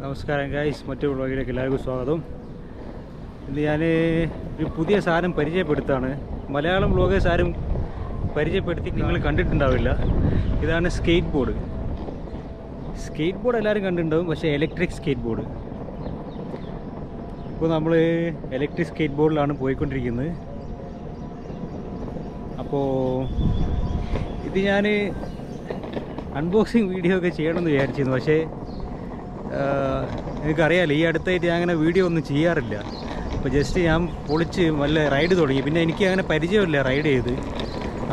നമസ്കാരം ഗൈസ്, മറ്റു വ്ളോഗിലേക്ക് എല്ലാവർക്കും സ്വാഗതം. ഇന്ന് ഞാൻ ഒരു പുതിയ സാധനം പരിചയപ്പെടുത്താണ്. മലയാളം വ്ളോഗേഴ്സ് ആരും പരിചയപ്പെടുത്തി നിങ്ങൾ കണ്ടിട്ടുണ്ടാവില്ല. ഇതാണ് സ്കേറ്റ് ബോർഡ്. സ്കേറ്റ് ബോർഡ് എല്ലാവരും കണ്ടിട്ടുണ്ടാവും, പക്ഷേ ഇലക്ട്രിക് സ്കേറ്റ് ബോർഡ്. ഇപ്പോൾ നമ്മൾ ഇലക്ട്രിക് സ്കേറ്റ് ബോർഡിലാണ് പോയിക്കൊണ്ടിരിക്കുന്നത്. അപ്പോൾ ഇത് ഞാൻ അൺബോക്സിങ് വീഡിയോ ഒക്കെ ചെയ്യണമെന്ന് വിചാരിച്ചിരുന്നു. പക്ഷേ എനിക്കറിയാമല്ലോ, ഈ അടുത്തായിട്ട് ഞാൻ അങ്ങനെ വീഡിയോ ഒന്നും ചെയ്യാറില്ല. അപ്പോൾ ജസ്റ്റ് ഞാൻ പൊളിച്ച് വല്ല റൈഡ് തുടങ്ങി. പിന്നെ എനിക്ക് അങ്ങനെ പരിചയമില്ല റൈഡ് ചെയ്ത്.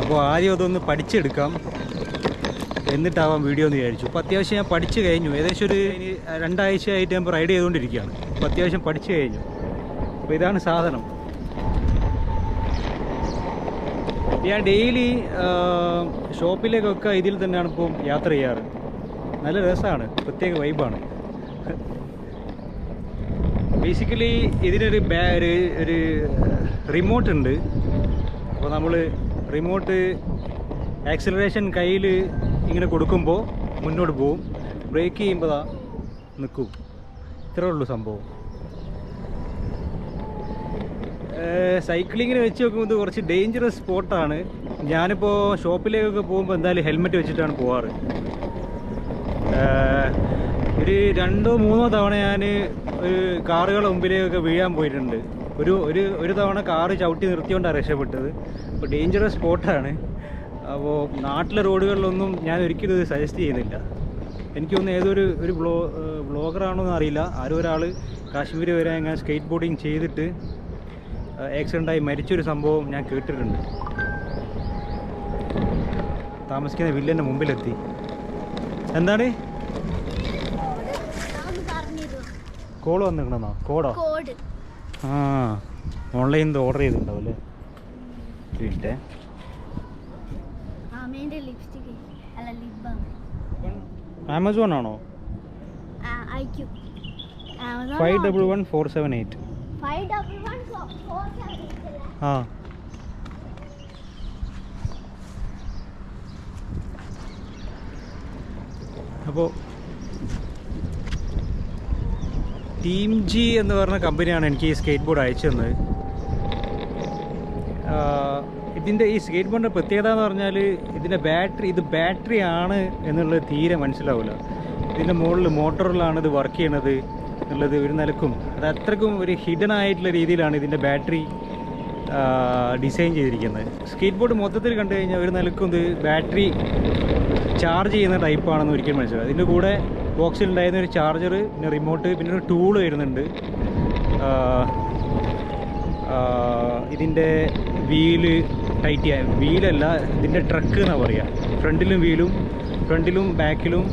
അപ്പോൾ ആദ്യം അതൊന്ന് പഠിച്ചെടുക്കാം, എന്നിട്ടാവാം വീഡിയോ എന്ന് വിചാരിച്ചു. അപ്പോൾ അത്യാവശ്യം ഞാൻ പഠിച്ചു കഴിഞ്ഞു. ഏകദേശം ഒരു 2 ആഴ്ചയായിട്ട് ഞാൻ റൈഡ് ചെയ്തുകൊണ്ടിരിക്കുകയാണ്. അപ്പോൾ അത്യാവശ്യം പഠിച്ചു കഴിഞ്ഞു. അപ്പോൾ ഇതാണ് സാധനം. ഞാൻ ഡെയിലി ഷോപ്പിലേക്കൊക്കെ ഇതിൽ തന്നെയാണ് ഇപ്പം യാത്ര ചെയ്യാറ്. നല്ല രസമാണ്, പ്രത്യേക വൈബാണ്. ബേസിക്കലി ഇതിനൊരു ഒരു റിമോട്ട് ഉണ്ട്. അപ്പോൾ നമ്മൾ റിമോട്ട് ആക്സിലറേഷൻ കയ്യിൽ ഇങ്ങനെ കൊടുക്കുമ്പോൾ മുന്നോട്ട് പോവും, ബ്രേക്ക് ചെയ്യുമ്പോൾ നിൽക്കും. ഇത്രേ ഉള്ളൂ സംഭവം. സൈക്ലിങ്ങിന് വെച്ച് നോക്കുമ്പോൾ ഇത് കുറച്ച് ഡേഞ്ചറസ് സ്പോട്ടാണ്. ഞാനിപ്പോൾ ഷോപ്പിലേക്കൊക്കെ പോകുമ്പോൾ എന്തായാലും ഹെൽമെറ്റ് വെച്ചിട്ടാണ് പോവാറ്. ഒരു 2-3 തവണ ഞാൻ കാറുകളുടെ മുമ്പിലേക്കൊക്കെ വീഴാൻ പോയിട്ടുണ്ട്. ഒരു തവണ കാറ് ചവിട്ടി നിർത്തിക്കൊണ്ടാണ് രക്ഷപ്പെട്ടത്. അപ്പോൾ ഡേഞ്ചറസ് സ്പോട്ടാണ്. അപ്പോൾ നാട്ടിലെ റോഡുകളിലൊന്നും ഞാൻ ഒരിക്കലും ഇത് സജസ്റ്റ് ചെയ്യുന്നില്ല. എനിക്കൊന്ന് ഏതൊരു വ്ളോഗറാണോ എന്ന് അറിയില്ല, ആരോ ഒരാൾ കാശ്മീർ വരെ ഞാൻ സ്കേറ്റ് ബോർഡിങ് ചെയ്തിട്ട് ആക്സിഡൻ്റായി മരിച്ചൊരു സംഭവം ഞാൻ കേട്ടിട്ടുണ്ട്. താമസിക്കുന്ന വില്ലൻ്റെ മുമ്പിലെത്തി. എന്താണ് കോള് വന്നിട്ടുണ്ടെന്നോ? കോഡോ? ആ, ഓൺലൈനിൽ നിന്ന് ഓർഡർ ചെയ്തിട്ടുണ്ടാവും അല്ലേ? ആമസോൺ ആണോ? 511478. ആ, അപ്പോൾ ടീം ജി എന്ന് പറഞ്ഞ കമ്പനിയാണ് എനിക്ക് ഈ സ്കേറ്റ് ബോർഡ് അയച്ചു തന്നത്. ഇതിൻ്റെ ഈ സ്കേറ്റ് ബോർഡിൻ്റെ പ്രത്യേകത എന്ന് പറഞ്ഞാൽ ഇതിൻ്റെ ബാറ്ററി ആണ് എന്നുള്ളത് തീരെ മനസ്സിലാവില്ല. ഇതിൻ്റെ മുകളിൽ മോട്ടറിലാണ് ഇത് വർക്ക് ചെയ്യണത് എന്നുള്ളത് ഒരു നിലക്കും അത് അത്രക്കും ഒരു ഹിഡൻ ആയിട്ടുള്ള രീതിയിലാണ് ഇതിൻ്റെ ബാറ്ററി ഡിസൈൻ ചെയ്തിരിക്കുന്നത്. സ്കേറ്റ് ബോർഡ് മൊത്തത്തിൽ കണ്ടു കഴിഞ്ഞാൽ ഒരു നിലക്കും ഇത് ബാറ്ററി ചാർജ് ചെയ്യുന്ന ടൈപ്പാണെന്ന് ഒരിക്കലും മനസ്സിലാവും. അതിൻ്റെ കൂടെ ബോക്സിലുണ്ടായിരുന്ന ഒരു ചാർജർ, പിന്നെ റിമോട്ട്, പിന്നെ ഒരു ടൂള് വരുന്നുണ്ട്. ഇതിൻ്റെ വീല് ടൈറ്റ് ചെയ്യാൻ, വീലല്ല ഇതിൻ്റെ ട്രക്ക് എന്നാണ് പറയുക. ഫ്രണ്ടിലും ബാക്കിലും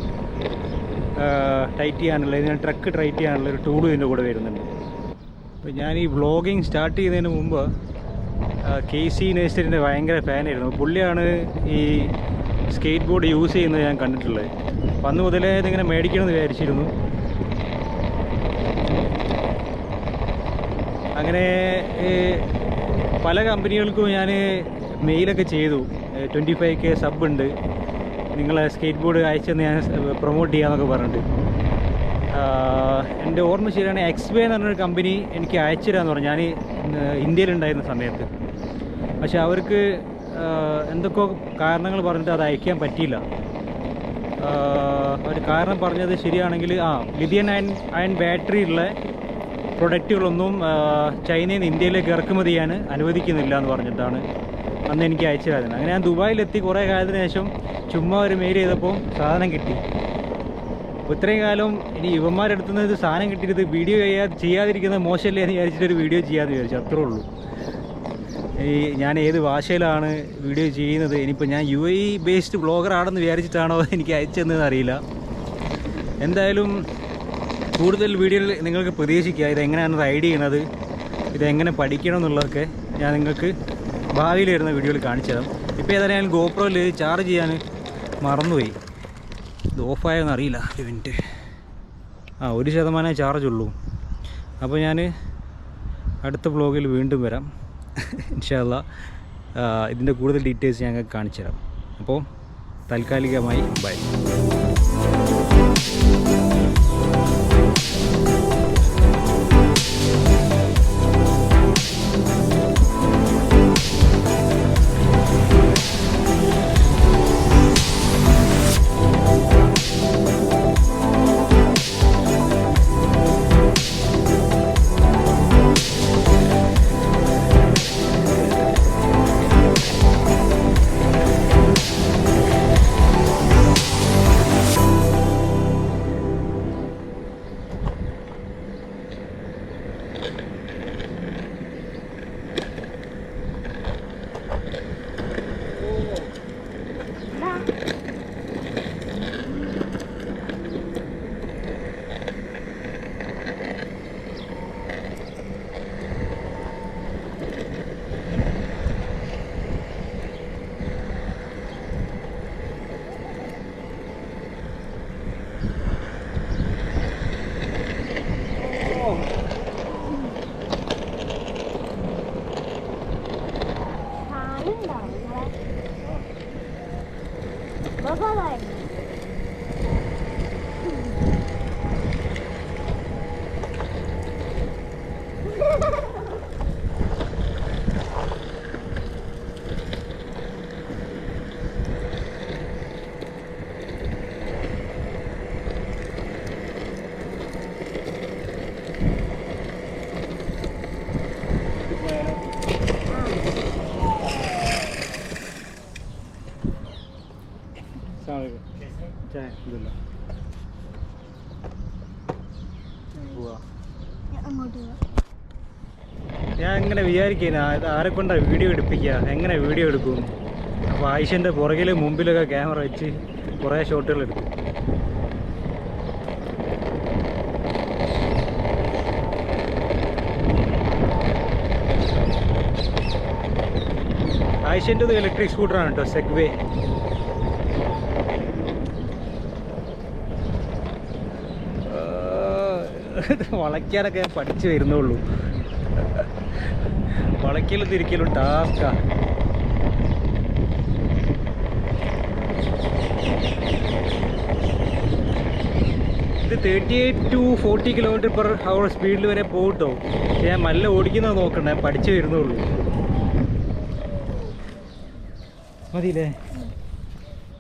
ടൈറ്റ് ചെയ്യാനുള്ള, ഇതിൻ്റെ ട്രക്ക് ടൈറ്റ് ചെയ്യാനുള്ള ഒരു ടൂള് ഇതിൻ്റെ കൂടെ വരുന്നുണ്ട്. അപ്പോൾ ഞാൻ ഈ വ്ളോഗിങ് സ്റ്റാർട്ട് ചെയ്യുന്നതിന് മുമ്പ് KC നേസ്റ്ററിൻ്റെ ഭയങ്കര ഫാനായിരുന്നു. പുള്ളിയാണ് ഈ സ്കേറ്റ് ബോർഡ് യൂസ് ചെയ്യുന്നത് ഞാൻ കണ്ടിട്ടുള്ളത്. അപ്പം അന്ന് മുതലേ ഇതിങ്ങനെ മേടിക്കണമെന്ന് വിചാരിച്ചിരുന്നു. അങ്ങനെ പല കമ്പനികൾക്കും ഞാൻ മെയിലൊക്കെ ചെയ്തു. 25K സബ് ഉണ്ട്, നിങ്ങളെ സ്കേറ്റ് ബോർഡ് അയച്ചെന്ന് ഞാൻ പ്രൊമോട്ട് ചെയ്യാമെന്നൊക്കെ പറഞ്ഞിട്ട്. എൻ്റെ ഓർമ്മ ശരിയാണ്, എക്സ്വേ എന്ന് പറഞ്ഞൊരു കമ്പനി എനിക്ക് അയച്ചു തരാമെന്ന് പറഞ്ഞു ഞാൻ ഇന്ത്യയിലുണ്ടായിരുന്ന സമയത്ത്. പക്ഷെ അവർക്ക് എന്തൊക്കെയോ കാരണങ്ങൾ പറഞ്ഞിട്ട് അത് അയക്കാൻ പറ്റിയില്ല. ഒരു കാരണം പറഞ്ഞത് ശരിയാണെങ്കിൽ ലിഥിയം അയൺ ബാറ്ററി ഉള്ള പ്രൊഡക്റ്റുകളൊന്നും ചൈനയിൽ നിന്ന് ഇന്ത്യയിലേക്ക് ഇറക്കുമതി ചെയ്യാൻ അനുവദിക്കുന്നില്ല എന്ന് പറഞ്ഞിട്ടാണ് അന്ന് എനിക്ക് അയച്ചു തരുന്നത്. അങ്ങനെ ഞാൻ ദുബായിലെത്തി. കുറേ കാലത്തിന് ശേഷം ചുമ്മാ ഒരു മെയിൽ ചെയ്തപ്പോൾ സാധനം കിട്ടി. അപ്പോൾ ഇത്രയും കാലം ഇനി യുവന്മാരെടുത്തുനിന്ന് ഇത് സാധനം കിട്ടിയിട്ട് വീഡിയോ ചെയ്യാതിരിക്കുന്നത് മോശമല്ലേ എന്ന് വിചാരിച്ചിട്ടൊരു വീഡിയോ ചെയ്യാമെന്ന് വിചാരിച്ചു, അത്രേ ഉള്ളൂ. ഞാൻ ഏത് ഭാഷയിലാണ് വീഡിയോ ചെയ്യുന്നത്, ഇനിയിപ്പോൾ ഞാൻ UAE ബേസ്ഡ് ബ്ലോഗറാണെന്ന് വിചാരിച്ചിട്ടാണോ എനിക്ക് അയച്ചതെന്ന് അറിയില്ല. എന്തായാലും കൂടുതൽ വീഡിയോയിൽ നിങ്ങൾക്ക് പ്രതീക്ഷിക്കുക ഇതെങ്ങനെയാണ് റൈഡ് ചെയ്യുന്നത്, ഇതെങ്ങനെ പഠിക്കണം എന്നുള്ളതൊക്കെ ഞാൻ നിങ്ങൾക്ക് ഭാവിയിൽ വരുന്ന വീഡിയോയിൽ കാണിച്ചു തരാം. ഇപ്പോൾ ഏതായാലും GoProയിൽ ചാർജ് ചെയ്യാൻ മറന്നുപോയി. ഇത് ഓഫായെന്ന് അറിയില്ല. 1 മിനിറ്റ്. 1% ചാർജ് ഉള്ളൂ. അപ്പോൾ ഞാൻ അടുത്ത വ്ളോഗിൽ വീണ്ടും വരാം ഇൻഷാ അല്ലാ. ഇതിൻ്റെ കൂടുതൽ ഡീറ്റെയിൽസ് ഞങ്ങൾക്ക് കാണിച്ചു തരാം. അപ്പോൾ താൽക്കാലികമായി ബൈ. ഞാൻ എങ്ങനെ വിചാരിക്കുന്ന ആരെ കൊണ്ടാണ് വീഡിയോ എടുപ്പിക്കുക, എങ്ങനെ വീഡിയോ എടുക്കും. അപ്പോൾ ആയിഷൻ്റെ പുറകിലും മുമ്പിലൊക്കെ ക്യാമറ വെച്ച് കുറേ ഷോട്ടുകൾ എടുക്കും. ആയിഷൻ്റെത് ഇലക്ട്രിക് സ്കൂട്ടറാണ് കേട്ടോ, സെഗ്വേ. വളയ്ക്കാനൊക്കെ ഞാൻ പഠിച്ചു വരുന്നുള്ളൂ. വളയ്ക്കലും തിരിക്കലും ടാസ്കാ. ഇത് 38 to 40 km/h സ്പീഡിൽ വരെ പോകട്ടോ. ഞാൻ നല്ല ഓടിക്കുന്നത് നോക്കണ്ടേ, പഠിച്ചു വരുന്നുള്ളൂ. മതിയില്ലേ?